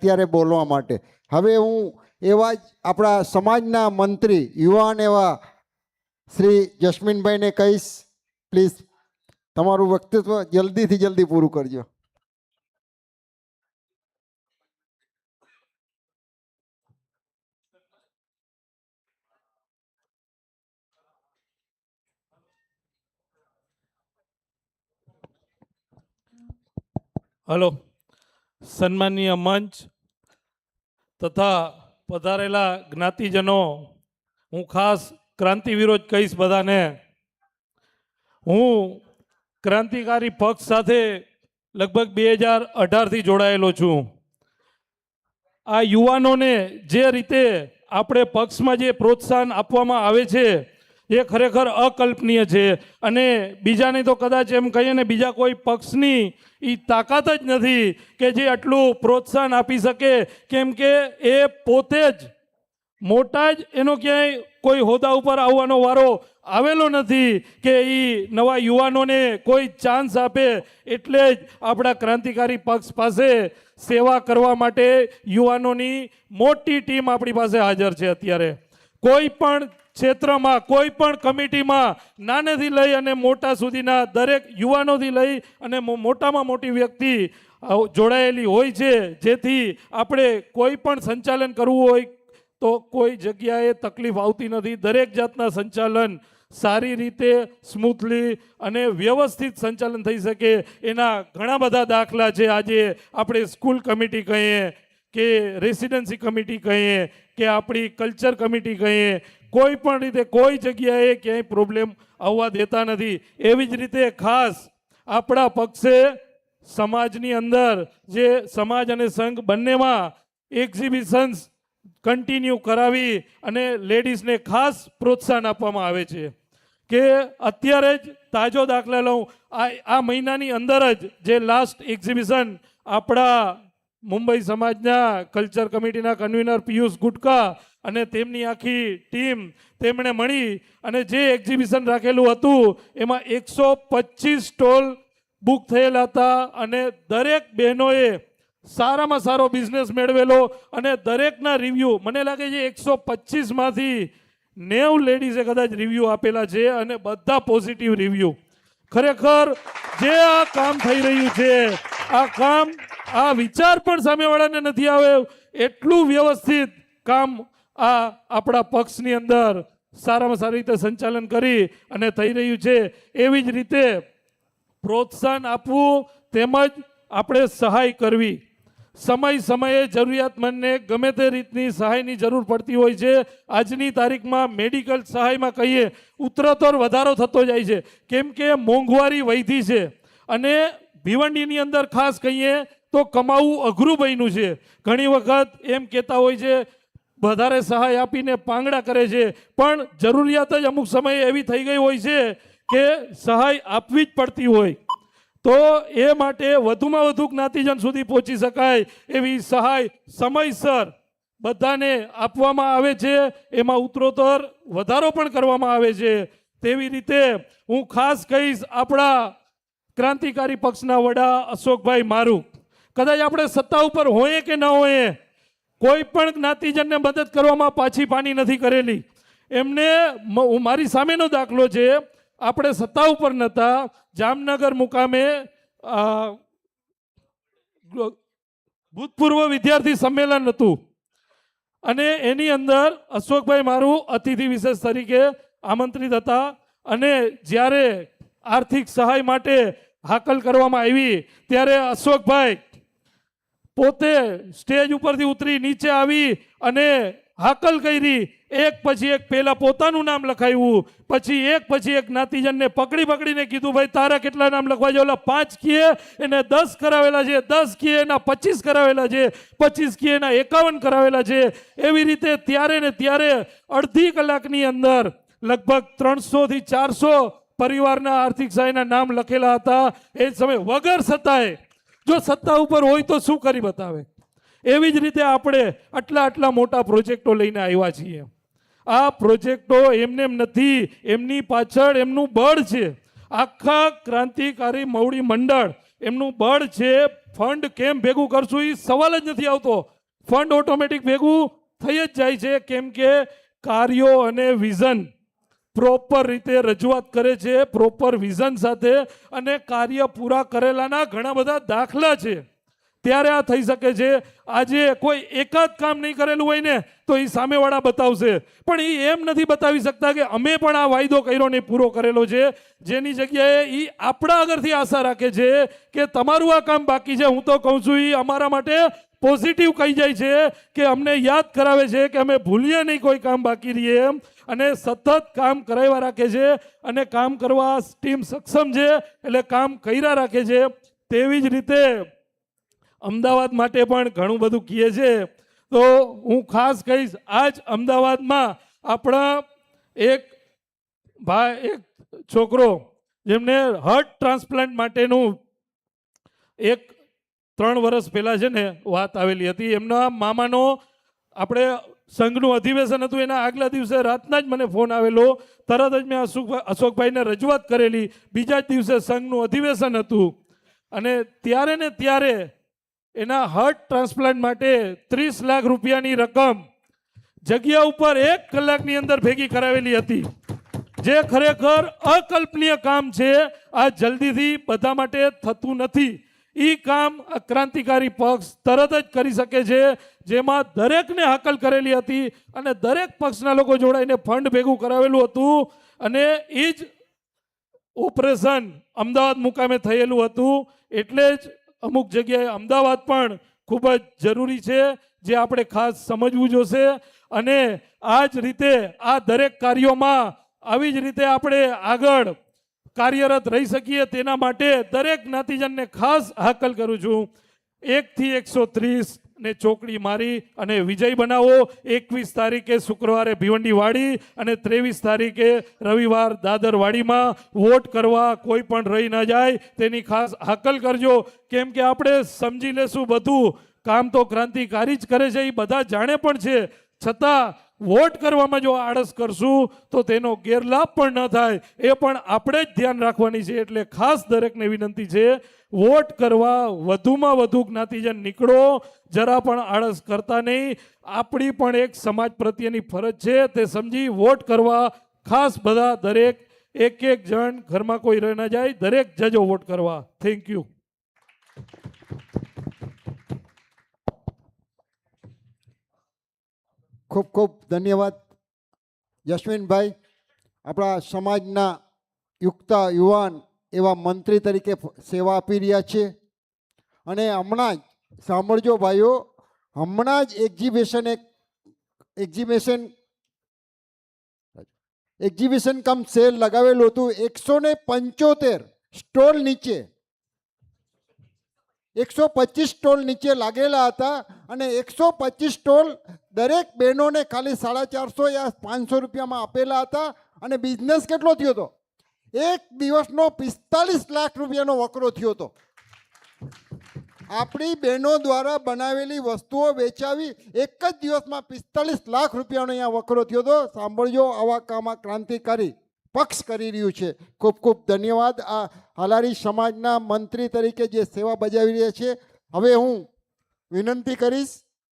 અત્યારે બોલવા માટે. હવે હું એવા જ આપણા સમાજના મંત્રી યુવાન એવા શ્રી જસ્મીનભાઈને કહીશ, પ્લીઝ તમારું વક્તવ્ય જલ્દીથી જલ્દી પૂરું કરજો. હલો, સન્માનીય મંચ તથા પધારેલા જ્ઞાતિજનો, હું ખાસ ક્રાંતિવીરો જ કહીશ બધાને. હું ક્રાંતિકારી પક્ષ સાથે લગભગ 2018થી જોડાયેલો છું. આ યુવાનોને જે રીતે આપણે પક્ષમાં જે પ્રોત્સાહન આપવામાં આવે છે એ ખરેખર અકલ્પનીય છે. અને બીજાને તો કદાચ એમ કહીએ ને બીજા કોઈ પક્ષની એ તાકાત જ નથી કે જે આટલું પ્રોત્સાહન આપી શકે, કેમ કે એ પોતે જ મોટા જ એનો ક્યાંય કોઈ હોદ્દા ઉપર આવવાનો વારો આવેલો નથી કે એ નવા યુવાનોને કોઈ ચાન્સ આપે. એટલે જ આપણા ક્રાંતિકારી પક્ષ પાસે સેવા કરવા માટે યુવાનોની મોટી ટીમ આપણી પાસે હાજર છે. અત્યારે કોઈ પણ ક્ષેત્રમાં, કોઈ પણ કમિટીમાં નાનેથી લઈ અને મોટા સુધીના દરેક યુવાનોથી લઈ અને મોટામાં મોટી વ્યક્તિ જોડાયેલી હોય છે, જેથી આપણે કોઈ પણ સંચાલન કરવું હોય તો કોઈ જગ્યાએ તકલીફ આવતી નથી. દરેક જાતના સંચાલન સારી રીતે, સ્મૂથલી અને વ્યવસ્થિત સંચાલન થઈ શકે એના ઘણા બધા દાખલા છે. આજે આપણે સ્કૂલ કમિટી કહીએ કે રેસિડેન્સી કમિટી કહીએ કે આપણી કલ્ચર કમિટી કહીએ, કોઈ પણ રીતે કોઈ જગ્યાએ ક્યાંય પ્રોબ્લેમ આવવા દેતા નથી. એવી જ રીતે ખાસ આપણા પક્ષે સમાજની અંદર જે સમાજ અને સંઘ બંનેમાં એક્ઝિબિશન્સ કન્ટિન્યુ કરાવી અને લેડીઝને ખાસ પ્રોત્સાહન આપવામાં આવે છે. કે અત્યારે જ તાજો દાખલા લઉં, આ મહિનાની અંદર જ જે લાસ્ટ એક્ઝિબિશન આપણા મુંબઈ સમાજના કલ્ચર કમિટીના કન્વીનર પિયુષ ગુટકા અને તેમની આખી ટીમ તેમણે મળી અને જે એક્ઝિબિશન રાખેલું હતું એમાં 125 સ્ટોલ બુક થયેલા હતા અને દરેક બહેનોએ સારામાં સારો બિઝનેસ મેળવેલો. અને દરેકના રિવ્યૂ, મને લાગે છે 125માંથી 90 લેડીઝે કદાચ રિવ્યૂ આપેલા છે અને બધા પોઝિટિવ રિવ્યૂ. ખરેખર જે આ કામ થઈ રહ્યું છે, આ કામ, આ વિચાર પણ સામેવાળાને નથી આવે એટલું વ્યવસ્થિત કામ આ આપણા પક્ષની અંદર સારામાં સારી રીતે સંચાલન કરી અને થઈ રહ્યું છે. એવી જ રીતે પ્રોત્સાહન આપવું તેમજ આપણે સહાય કરવી. સમય સમયે જરૂરિયાતમંદને ગમે તે રીતની સહાયની જરૂર પડતી હોય છે. આજની તારીખમાં મેડિકલ સહાયમાં કહીએ ઉત્તરોત્તર વધારો થતો જાય છે, કેમ કે મોંઘવારી વધી છે અને ભિવંડીની અંદર ખાસ કહીએ તો કમાવું અઘરું બન્યું છે. ઘણી વખત એમ કહેતા હોય છે વધારે સહાય આપીને પાંગડા કરે છે, પણ જરૂરિયાત જ અમુક સમયે એવી થઈ ગઈ હોય છે કે સહાય આપવી જ પડતી હોય. તો એ માટે વધુમાં વધુ જ્ઞાતિજન સુધી પહોંચી શકાય એવી સહાય સમયસર બધાને આપવામાં આવે છે. એમાં ઉત્તરોત્તર વધારો પણ કરવામાં આવે છે. તેવી રીતે હું ખાસ કહીશ આપણા ક્રાંતિકારી પક્ષના વડા અશોકભાઈ મારું. કદાચ આપણે સત્તા ઉપર હોઈએ કે ન હોઈએ, કોઈ પણ જ્ઞાતિજનને મદદ કરવામાં પાછી પાની નથી કરેલી. એમને મારી સામેનો દાખલો છે, આપણે સત્તા ઉપર નહોતા, જામનગર મુકામે ભૂતપૂર્વ વિદ્યાર્થી સંમેલન હતું અને એની અંદર અશોકભાઈ મારું અતિથિ વિશેષ તરીકે આમંત્રિત હતા. અને જ્યારે આર્થિક સહાય માટે હાકલ કરવામાં આવી ત્યારે અશોકભાઈ પોતે સ્ટેજ ઉપરથી ઉતરી નીચે આવી અને હાકલ કરી. એક પછી એક પહેલા પોતાનું નામ લખાવ્યું, પછી એક જ્ઞાતિજનને પકડીને કીધું ભાઈ તારા કેટલા નામ લખવા છે? ઓલા 5 કીએ એને 10 કરાવેલા છે, 10 કીએ એના 25 કરાવેલા છે, 25 કીએ એના 51 કરાવેલા છે. એવી રીતે ત્યારે ને ત્યારે અડધી કલાકની અંદર લગભગ 300 થી 400 પરિવારના આર્થિક સહાયના નામ લખેલા હતા. એ સમય વગર સત્તાએ, જો સત્તા ઉપર હોય તો શું કરી બતાવે. એવી જ રીતે આપણે આટલા મોટા પ્રોજેક્ટો લઈને આવ્યા છીએ. આ પ્રોજેક્ટો એમને નથી, એમની પાછળ એમનું બળ છે. આખા ક્રાંતિકારી મવડી મંડળ એમનું બળ છે. ફંડ કેમ ભેગું કરશું એ સવાલ જ નથી આવતો. ફંડ ઓટોમેટિક ભેગું થઈ જ જાય છે, કેમ કે કાર્યો અને વિઝન પ્રોપર રીતે રજૂઆત કરે છે, પ્રોપર વિઝન સાથે, અને કાર્ય પૂરા કરેલાના ઘણા બધા દાખલા છે, ત્યારે આ થઈ શકે છે. આજે કોઈ એકાદ કામ નહીં કરેલું હોય ને તો એ સામેવાળા બતાવશે, પણ એ એમ નથી બતાવી શકતા કે અમે પણ આ વાયદો કર્યો ને પૂરો કરેલો છે. જેની જગ્યાએ એ આપણા આગળથી આશા રાખે છે કે તમારું આ કામ બાકી છે. હું તો કહું છું એ અમારા માટે પોઝિટિવ કહી જાય છે કે અમને યાદ કરાવે છે કે અમે ભૂલીએ નહીં કોઈ કામ બાકી રહીએ એમ, અને સતત કામ કરાવ્યા રાખે છે, અને કામ કરવા ટીમ સક્ષમ છે એટલે કામ કર્યા રાખે છે. તેવી જ રીતે અમદાવાદ માટે પણ ઘણું બધું કહે છે. તો હું ખાસ કહીશ, આજ અમદાવાદમાં આપણા એક છોકરો જેમને હાર્ટ ટ્રાન્સપ્લાન્ટ માટેનું 3 વર્ષ પહેલાં છે ને વાત આવેલી હતી. એમના મામાનો આપણે સંઘનું અધિવેશન હતું, એના આગલા દિવસે રાતના જ મને ફોન આવેલો. તરત જ મેં અશોકભાઈને રજૂઆત કરેલી. બીજા જ દિવસે સંઘનું અધિવેશન હતું, અને ત્યારે ને ત્યારે એના હાર્ટ ટ્રાન્સપ્લાન્ટ માટે 30 લાખ રૂપિયાની રકમ જગ્યા ઉપર 1 કલાકની અંદર ભેગી કરાવેલી હતી, જે ખરેખર અકલ્પનીય કામ છે. આ જલ્દીથી બધા માટે થતું નથી. એ કામ ક્રાંતિકારી પક્ષ તરત જ કરી શકે છે, જેમાં દરેકને હાકલ કરેલી હતી અને દરેક પક્ષના લોકો જોડાઈને ફંડ ભેગું કરાવેલું હતું, અને એ જ ઓપરેશન અમદાવાદ મુકામે થયેલું હતું. એટલે જ અમુક જગ્યાએ અમદાવાદ પણ ખૂબ જ જરૂરી છે, જે આપણે ખાસ સમજવું જોશે. અને આ જ રીતે આ દરેક કાર્યોમાં આવી જ રીતે આપણે આગળ કાર્યરત રહી શકીએ, તેના માટે દરેક જ્ઞાતિજનને ખાસ હાકલ કરું છું. 1 થી 130 ને ચોકડી મારી અને વિજય બનાવો. 21 તારીખે શુક્રવારે ભિવંડી વાડી અને 23 તારીખે રવિવાર દાદર વાડીમાં વોટ કરવા કોઈ પણ રહી ન જાય, તેની ખાસ હાકલ કરજો. કેમ કે આપણે સમજી લેશું બધું કામ તો ક્રાંતિકારી જ કરે છે, એ બધા જાણે પણ છે, છતાં વોટ કરવામાં જો આળસ કરશું તો તેનો ગેરલાભ પણ ન થાય, એ પણ આપણે જ ધ્યાન રાખવાની છે. એટલે ખાસ દરેકને વિનંતી છે, વોટ કરવા વધુમાં વધુ જ્ઞાતિજન નીકળો, જરા પણ આળસ કરતા નહીં. આપણી પણ એક સમાજ પ્રત્યેની ફરજ છે, તે સમજી વોટ કરવા ખાસ બધા દરેક એક જણ ઘરમાં કોઈ રહી ન જાય, દરેક જજો વોટ કરવા. Thank you. ખૂબ ખૂબ ધન્યવાદ જસ્મીનભાઈ. આપણા સમાજના યુક્તા યુવાન એવા મંત્રી તરીકે સેવા આપી રહ્યા છે. અને હમણાં જ સાંભળજો ભાઈઓ, હમણાં જ એક્ઝિબિશન કમ સેલ લગાવેલું હતું. 175 સ્ટોલ નીચે 125 સ્ટોલ નીચે લાગેલા હતા, અને 125 સ્ટોલ દરેક બહેનોને ખાલી 450 યા 500 રૂપિયામાં આપેલા હતા. અને બિઝનેસ કેટલો થયો હતો? એક દિવસનો 45 લાખ રૂપિયાનો વકરો થયો હતો. આપણી બહેનો દ્વારા બનાવેલી વસ્તુઓ વેચાવી એક જ દિવસમાં 45 લાખ રૂપિયાનો અહીંયા વકરો થયો હતો. સાંભળજો, આવા કામ ક્રાંતિકારી પક્ષ કરી રહ્યું છે. ખૂબ ખૂબ ધન્યવાદ. આ હાલારી સમાજના મંત્રી તરીકે જે સેવા બજાવી રહ્યા છે. હવે હું વિનંતી કરીશ